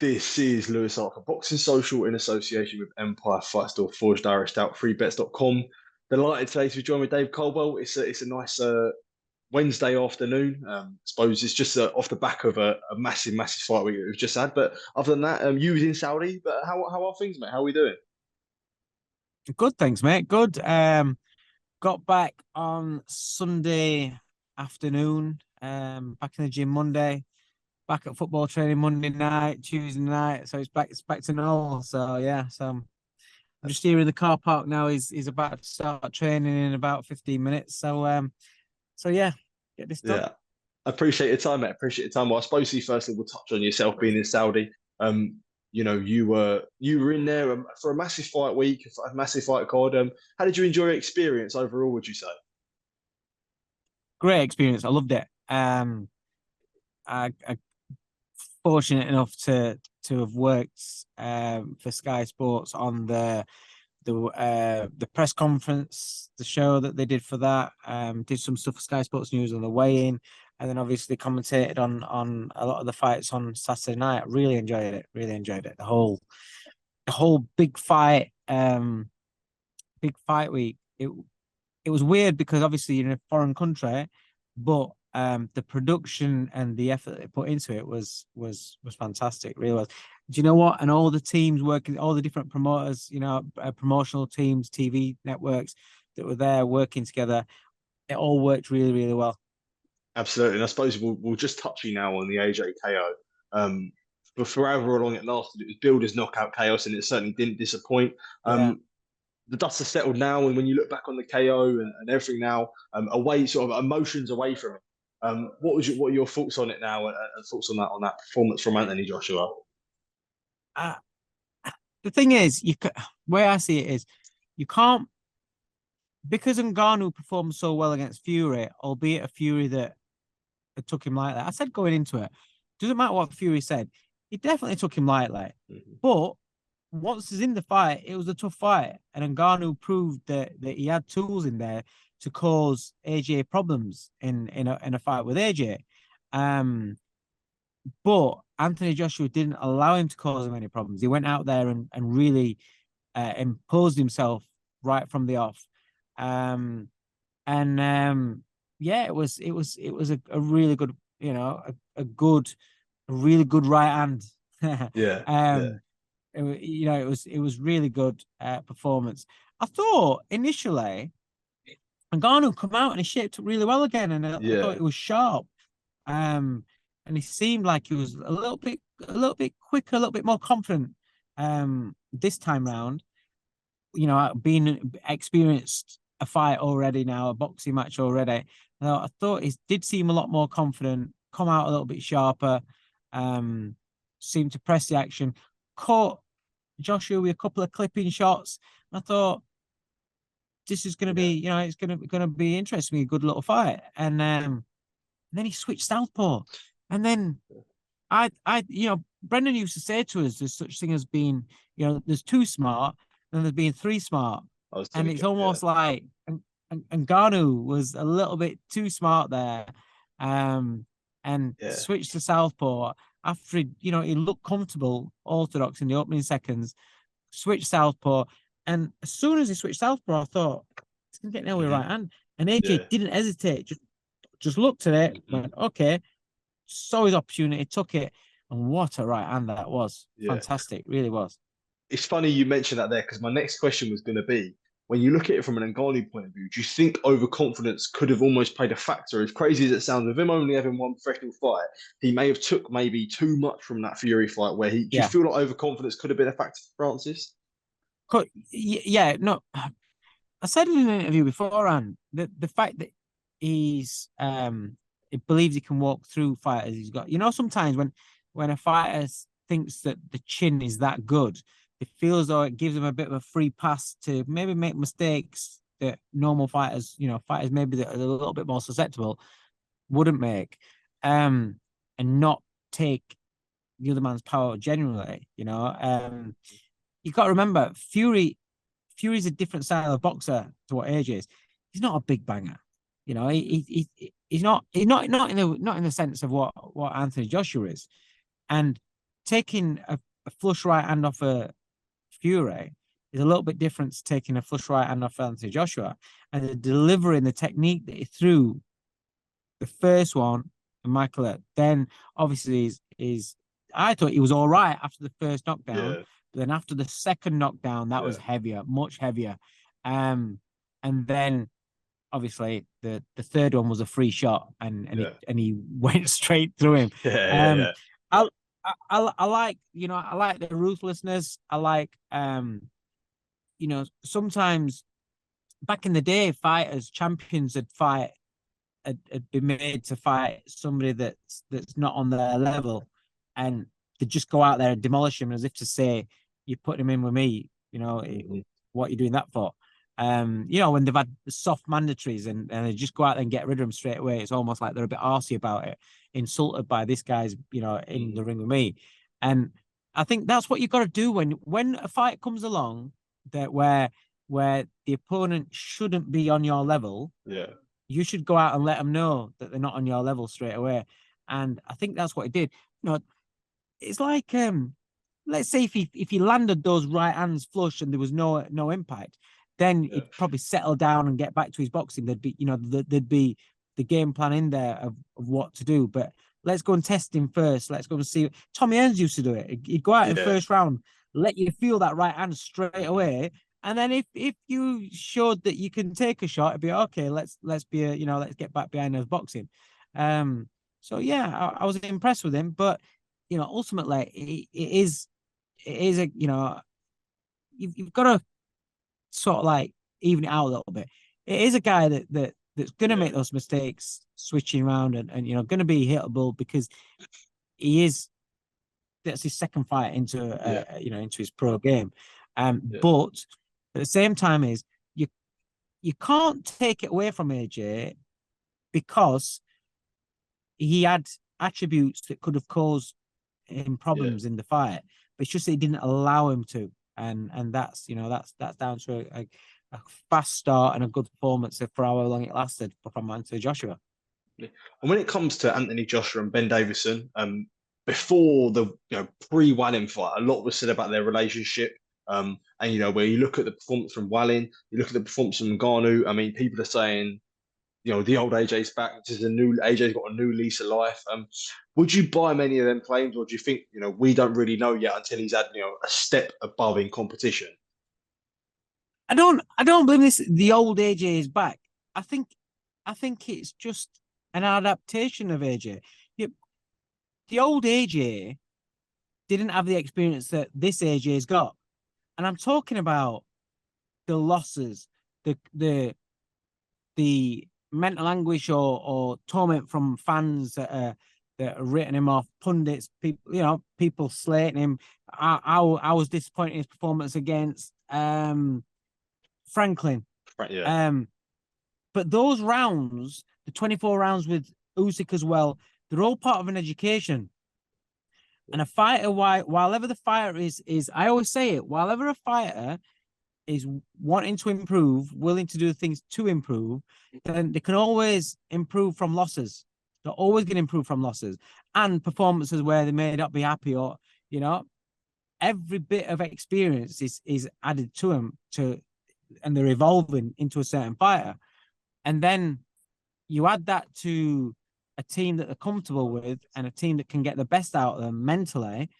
This is Lewis Hart for Boxing Social in association with Empire Fight Store, Forged Irish Stout, freebets.com. Delighted today to be joined with Dave Coldwell. It's a nice Wednesday afternoon. I suppose it's just off the back of a massive, massive fight we've just had. But other than that, you was in Saudi. But how are things, mate? How are we doing? Good, thanks, mate. Good. Got back on Sunday afternoon. Back in the gym Monday. Back at football training Monday night, Tuesday night. So it's back to normal. So yeah. So I'm just here in the car park now. He's about to start training in about 15 minutes. So yeah, get this done. Yeah, I appreciate your time, mate. Appreciate your time. Well, I suppose firstly we'll touch on yourself being in Saudi. Um, you were in there for a massive fight week, a massive fight card. How did you enjoy your experience overall? Would you say? Great experience. I loved it. I fortunate enough to have worked for Sky Sports on the press conference, the show that they did for that. Did some stuff for Sky Sports News on the weigh-in, and then obviously commentated on a lot of the fights on Saturday night. Really enjoyed it. Really enjoyed it. The whole big fight week. It was weird because obviously you're in a foreign country, but the production and the effort they put into it was fantastic. Really was. Do you know what? And all the teams working, all the different promoters, promotional teams, TV networks that were there working together, it all worked really, really well. Absolutely. And I suppose we'll just touch you now on the AJ KO. But for however long it lasted, it was builders knockout chaos, and it certainly didn't disappoint. Yeah. The dust has settled now, and when you look back on the KO and everything now, away sort of emotions away from it. What are your thoughts on it now, and thoughts on that performance from Anthony Joshua? Uh, the thing is, where I see it is, you can't, because Ngannou performed so well against Fury, albeit a Fury that it took him lightly. I said going into it, doesn't matter what Fury said, he definitely took him lightly. Mhm. But once he's in the fight, it was a tough fight, and Ngannou proved that he had tools in there to cause AJ problems in a fight with AJ. But Anthony Joshua didn't allow him to cause him any problems. He went out there and really imposed himself right from the off. And yeah, it was a really good, a really good right hand. Yeah, yeah, um, it was really good performance. I thought initially Ngannou come out and he shaped up really well again, and I thought yeah. it was sharp. And he seemed like he was a little bit quicker, a little bit more confident. This time round, being experienced a fight already now, a boxing match already. I thought he did seem a lot more confident, come out a little bit sharper, seemed to press the action, caught Joshua with a couple of clipping shots. I thought this is going to Yeah. be, it's going to be interesting, a good little fight. And then he switched southpaw, and then Brendan used to say to us, there's such thing as being, there's too smart, and there's being three smart, I was and it's thinking, yeah, almost like Ngannou was a little bit too smart there, and yeah, switched to southpaw after he looked comfortable orthodox in the opening seconds, switched southpaw, and as soon as he switched southpaw, I thought he's gonna get nailed with hmm right hand, and AJ yeah, didn't hesitate, just looked at it, hmm went okay, saw his opportunity, took it, and what a right hand that was! yeah. Fantastic, really was. It's funny you mentioned that there because my next question was going to be when you look at it from an Ngannou point of view, do you think overconfidence could have almost played a factor? As crazy as it sounds, with him only having one professional fight, he may have took maybe too much from that Fury fight. Do you Yeah, feel like overconfidence could have been a factor for Francis? yeah. No, I said in an interview beforehand that the fact that he's he believes he can walk through fighters he's got. Sometimes when a fighter thinks that the chin is that good, it feels though it gives them a bit of a free pass to maybe make mistakes that normal fighters, fighters maybe that are a little bit more susceptible wouldn't make, and not take the other man's power genuinely. You got to remember Fury's a different style of boxer to what AJ is. He's not a big banger. He's not in the sense of what Anthony Joshua is. And taking a flush right hand off a Fury is a little bit different to taking a flush right hand off Anthony Joshua, and the delivering the technique that he threw the first one, and Michael, then obviously is I thought he was all right after the first knockdown, but then after the second knockdown, that was heavier, much heavier. And then obviously the third one was a free shot, and he went straight through him. I like, you know, I like the ruthlessness. I like, you know, sometimes back in the day, fighters, champions had been made to fight somebody that's not on their level, and they just go out there and demolish him as if to say, "You put him in with me." You know, what are you doing that for? You know, when they've had soft mandatories and they just go out there and get rid of them straight away, it's almost like they're a bit arsey about it, insulted by this guy's, you know, in the ring with me. And I think that's what you've got to do when a fight comes along that where the opponent shouldn't be on your level. You should go out and let them know that they're not on your level straight away. And I think that's what he did. You know, it's like, let's say if he landed those right hands flush and there was no impact, then he'd probably settle down and get back to his boxing. There'd be, you know, there'd be the game plan in there of what to do. But let's go and test him first. Let's go and see. Tommy Hearns used to do it. He'd go out in first round, let you feel that right hand straight away. And then if you showed that you can take a shot, it'd be okay. Let's be you know, let's get back behind those boxing. So yeah, I was impressed with him, but you know, ultimately it is a, you know, you've got to sort of like even it out a little bit. It is a guy that's gonna make those mistakes switching around and you know, gonna be hittable because that's his second fight into you know, into his pro game. But at the same time is you can't take it away from AJ because he had attributes that could have caused him problems in the fight, but it's just that he didn't allow him to, and that's, you know, that's down to a fast start and a good performance for however long it lasted from Anthony Joshua. And when it comes to Anthony Joshua and Ben Davison, before the, you know, pre-Wallin fight, a lot was said about their relationship. And you know, where you look at the performance from Wallin, you look at the performance from Ngannou. I mean, people are saying, you know, the old AJ's back. This is AJ's got a new lease of life. Would you buy many of them claims, or do you think, you know, we don't really know yet until he's had, you know, a step above in competition? I don't blame this. The old AJ is back. I think it's just an adaptation of AJ. The old AJ didn't have the experience that this AJ's got, and I'm talking about the losses, the mental anguish or torment from fans that are written him off, pundits, people, you know, people slating him. I was disappointed in his performance against Franklin. But those rounds, the 24 rounds with Usyk as well, they're all part of an education. And a fighter, whilever the fighter is, I always say it, whilever a fighter is wanting to improve, willing to do things to improve, then they can always improve from losses. They're always going to improve from losses and performances where they may not be happy, or, you know, every bit of experience is added to them and they're evolving into a certain fighter. And then you add that to a team that they're comfortable with and a team that can get the best out of them mentally,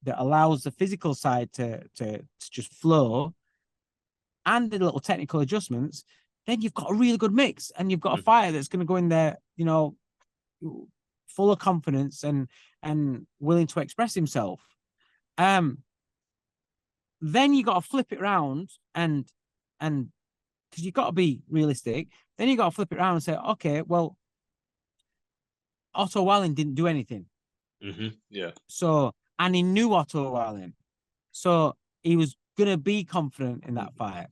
that allows the physical side to just flow, and the little technical adjustments, then you've got a really good mix, and you've got a fighter that's going to go in there, you know, full of confidence and willing to express himself. Then you got to flip it around and because you've got to be realistic, then you got to flip it around and say, okay, well, Otto Wallin didn't do anything. So, and he knew Otto Wallin, so he was going to be confident in that fight.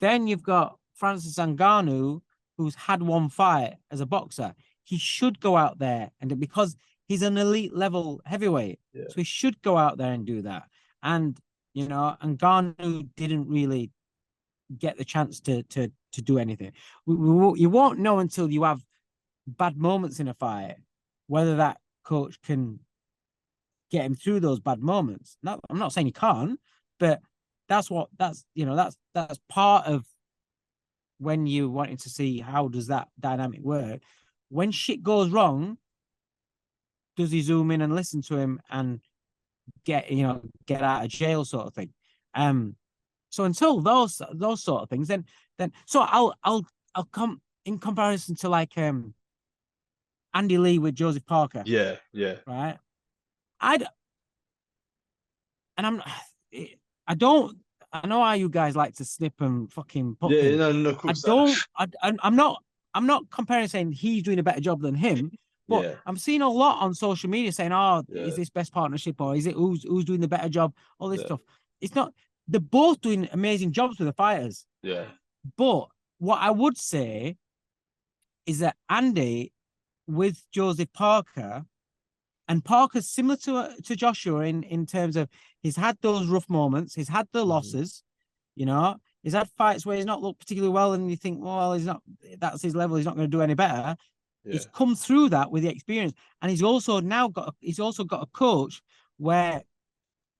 Then you've got Francis Ngannou, who's had one fight as a boxer. He should go out there, and because he's an elite level heavyweight, so he should go out there and do that. And, you know, Ngannou didn't really get the chance to do anything. You won't know until you have bad moments in a fight whether that coach can get him through those bad moments. I'm not saying he can't, but that's part of when you're wanting to see how does that dynamic work. When shit goes wrong, does he zoom in and listen to him and get out of jail sort of thing? So until those sort of things, then so I'll come in comparison to like Andy Lee with Joseph Parker. Yeah. Right. I know how you guys like to snip and fucking put things. No, of course. I'm not comparing, saying he's doing a better job than him, but I'm seeing a lot on social media saying, is this best partnership, or is it who's doing the better job? All this stuff. It's not. They're both doing amazing jobs with the fighters. Yeah. But what I would say is that Andy with Joseph Parker, and Parker's similar to Joshua in terms of he's had those rough moments, he's had the losses, he's had fights where he's not looked particularly well, and you think, well, that's his level, he's not going to do any better. Yeah. He's come through that with the experience, and he's also got a coach where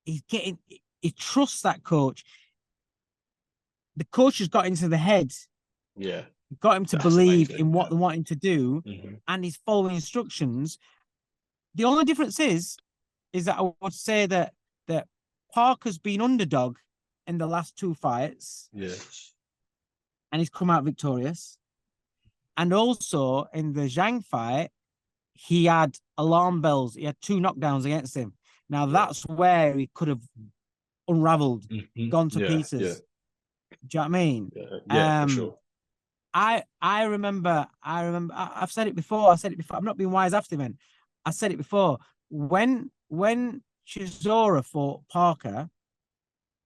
he trusts that coach. The coach has got into the head, got him to believe in what they want him to do, and he's following instructions. The only difference is that I would say that Parker's been underdog in the last 2 fights, and he's come out victorious. And also in the Zhang fight, he had alarm bells. He had 2 knockdowns against him. Now that's where he could have unraveled, gone to pieces. Yeah. Do you know what I mean? Yeah, for sure. I remember. I've said it before. I'm not being wise after, man. I said it before. When Chisora fought Parker,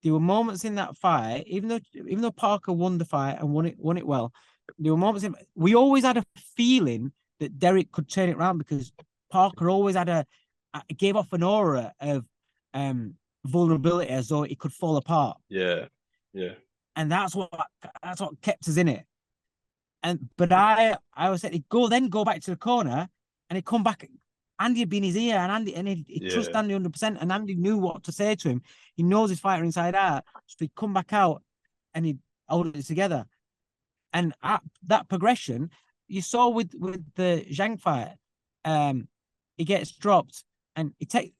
there were moments in that fight, even though Parker won the fight and won it well, there were moments we always had a feeling that Derek could turn it around, because Parker always gave off an aura of vulnerability, as though it could fall apart. Yeah. And that's what kept us in it. But I always said he'd go back to the corner, and he'd come back. Andy had been in his ear, and he trusted Andy 100%, and Andy knew what to say to him. He knows his fighter inside out, so he'd come back out and he'd hold it together. And that progression you saw with the Zhang fight, he gets dropped, and he takes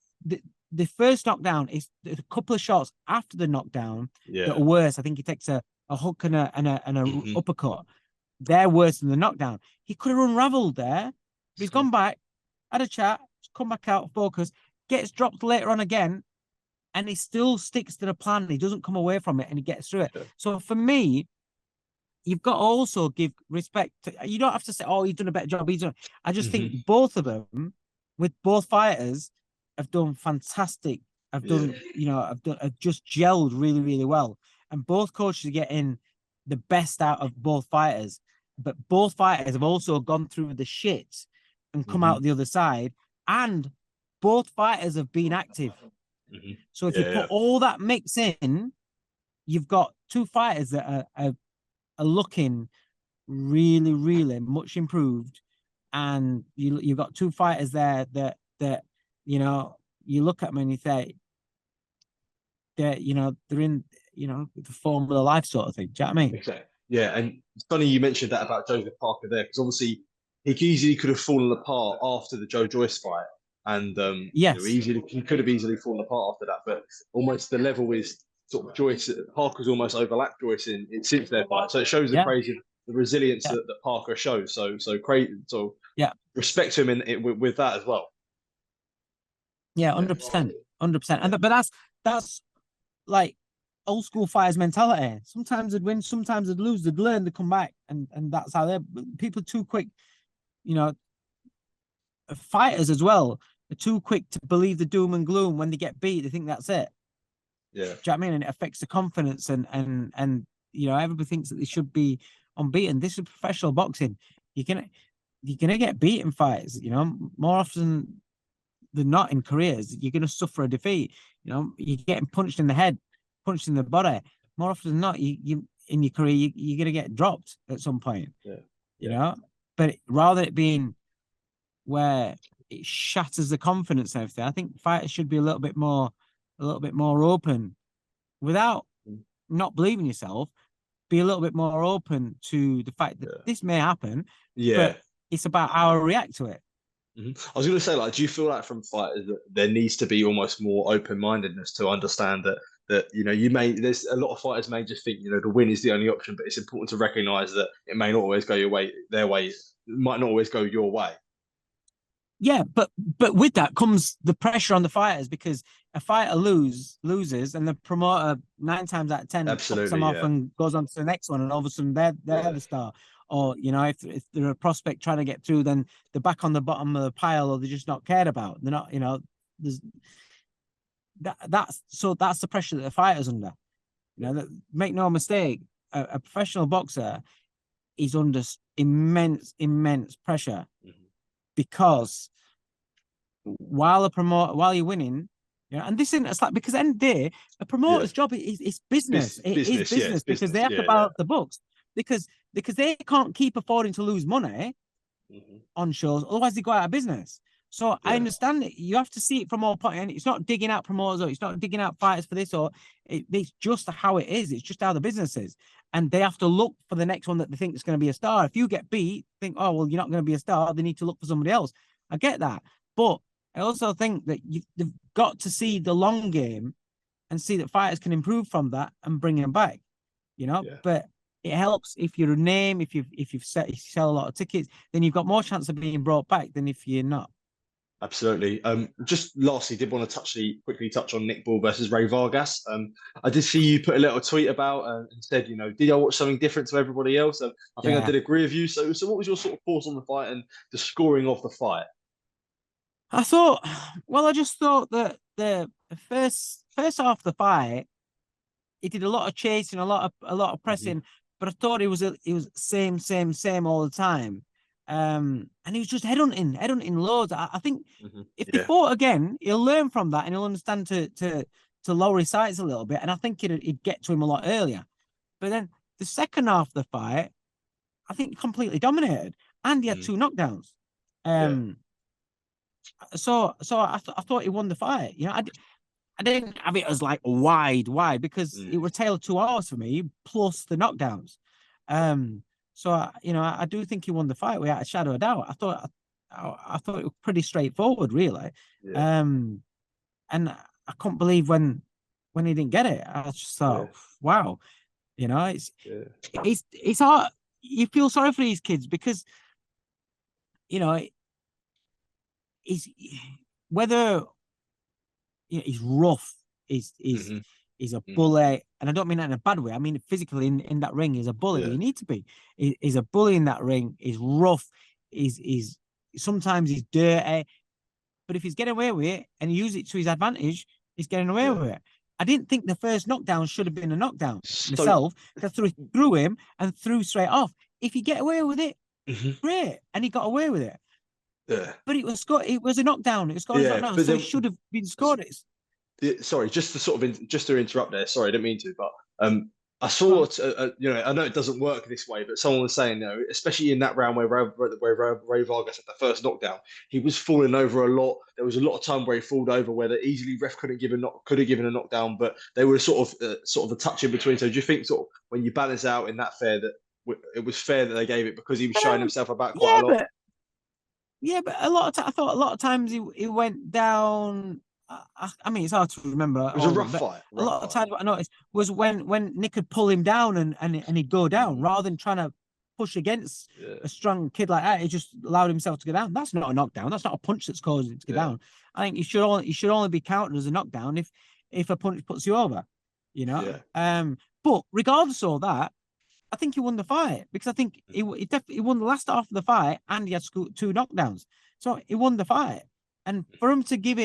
the first knockdown is a couple of shots after the knockdown that are worse. I think he takes a hook and a uppercut. They're worse than the knockdown. He could have unraveled there. He's gone back, had a chat, come back out, focus, gets dropped later on again, and he still sticks to the plan. He doesn't come away from it, and he gets through it. Yeah. So for me, you've got to also give respect you don't have to say, he's done a better job. I just think both of them, with both fighters, have done fantastic. Have just gelled really, really well. And both coaches are getting the best out of both fighters. But both fighters have also gone through the shit and come out the other side. And both fighters have been active. So if you put all that mix in, you've got 2 fighters that are looking really, really much improved. And you've got 2 fighters there that you look at them and you say, they're in, the form of their life sort of thing. Do you know what I mean? Exactly. Yeah, and it's funny you mentioned that about Joseph Parker there, because obviously he easily could have fallen apart after the Joe Joyce fight, and he could have easily fallen apart after that. But almost the level is sort of Joyce. Parker's almost overlapped Joyce in since their fight, so it shows the praise of the resilience that Parker shows. So respect to him with that as well. Yeah, 100%, 100%. But that's like old school fighters mentality. Sometimes they'd win, sometimes they'd lose. They'd learn, they come back, and that's how people are too quick. Fighters as well are too quick to believe the doom and gloom when they get beat. They think that's it. Yeah, do you know what I mean? And it affects the confidence, and everybody thinks that they should be unbeaten. This is professional boxing. You're gonna get beat in fights. More often than not in careers, you're gonna suffer a defeat. You're getting punched in the head, punched in the body. More often than not, you in your career, you're gonna get dropped at some point. Yeah. But rather it being where it shatters the confidence and everything. I think fighters should be a little bit more open without not believing yourself. Be a little bit more open to the fact that this may happen, but it's about how I react to it. I was going to say, like, do you feel like from fighters that there needs to be almost more open-mindedness to understand that there's a lot of fighters may just think the win is the only option, but it's important to recognize that it may not always go their way. It might not always go your way. Yeah, but with that comes the pressure on the fighters, because a fighter loses and the promoter 9 times out of 10 fucks them off and goes on to the next one, and all of a sudden they're the star. Or if they're a prospect trying to get through, then they're back on the bottom of the pile, or they're just not cared about. They're not, there's that's the pressure that the fighter's under. Make no mistake, a professional boxer is under immense pressure, because while you're winning, and this isn't like, because at the end of the day, a promoter's job is business. It is business, because they have to balance the books, because they can't keep affording to lose money on shows, otherwise they go out of business. So I understand it. You have to see it from all points, and it's not digging out promoters, or it's not digging out fighters for this, or it's just how it is. It's just how the business is, and they have to look for the next one that they think is going to be a star. If you get beat, think, oh well, you're not going to be a star. They need to look for somebody else. I get that, but I also think that they've got to see the long game and see that fighters can improve from that and bring them back. But it helps if you're a name, if you sell a lot of tickets, then you've got more chance of being brought back than if you're not. Absolutely. Just lastly, did want to quickly touch on Nick Ball versus Ray Vargas. I did see you put a little tweet about and said, did I watch something different to everybody else? I think I did agree with you. So what was your sort of thoughts on the fight and the scoring of the fight? I just thought that the first half of the fight, he did a lot of chasing, a lot of pressing, but I thought it was same all the time. And he was just headhunting loads. I think if they fought again, he'll learn from that, and he'll understand to lower his sights a little bit. And I think it'd get to him a lot earlier. But then the second half of the fight, I think completely dominated, and he had 2 knockdowns. So I thought he won the fight. I didn't have it as like wide, because it was a tale of 2 hours for me, plus the knockdowns. So I do think he won the fight without a shadow of doubt. I thought it was pretty straightforward, really. And I couldn't believe when he didn't get it. I just thought, wow, it's hard. You feel sorry for these kids, because whether he's rough, he's a bully, and I don't mean that in a bad way. I mean physically in that ring, he's a bully. You need to be. He's a bully in that ring. He's rough. He's sometimes he's dirty, but if he's getting away with it and he uses it to his advantage, he's getting away with it. I didn't think the first knockdown should have been a knockdown myself. I threw him and threw straight off. If you get away with it, great, and he got away with it. But it was a knockdown. It was scored knockdown, so it should have been scored. Sorry, just to interrupt there. Sorry, I didn't mean to, but I saw, I know it doesn't work this way, but someone was saying, especially in that round where Ray Vargas had the first knockdown, he was falling over a lot. There was a lot of time where he falled over, where the easily ref could have given a knockdown, but they were sort of a touch in between. So do you think sort of when you balance out in that fair that it was fair that they gave it because he was showing himself about quite a lot? But I thought a lot of times he went down. I mean, it's hard to remember. It was a rough fight. A lot of times what I noticed was when Nick would pull him down and he'd go down, rather than trying to push against a strong kid like that. He just allowed himself to go down. That's not a knockdown. That's not a punch that's causing it to go down. I think you should only be counted as a knockdown if a punch puts you over. But regardless of that, I think he won the fight, because I think he definitely won the last half of the fight, and he had 2 knockdowns. So he won the fight. And for him to give it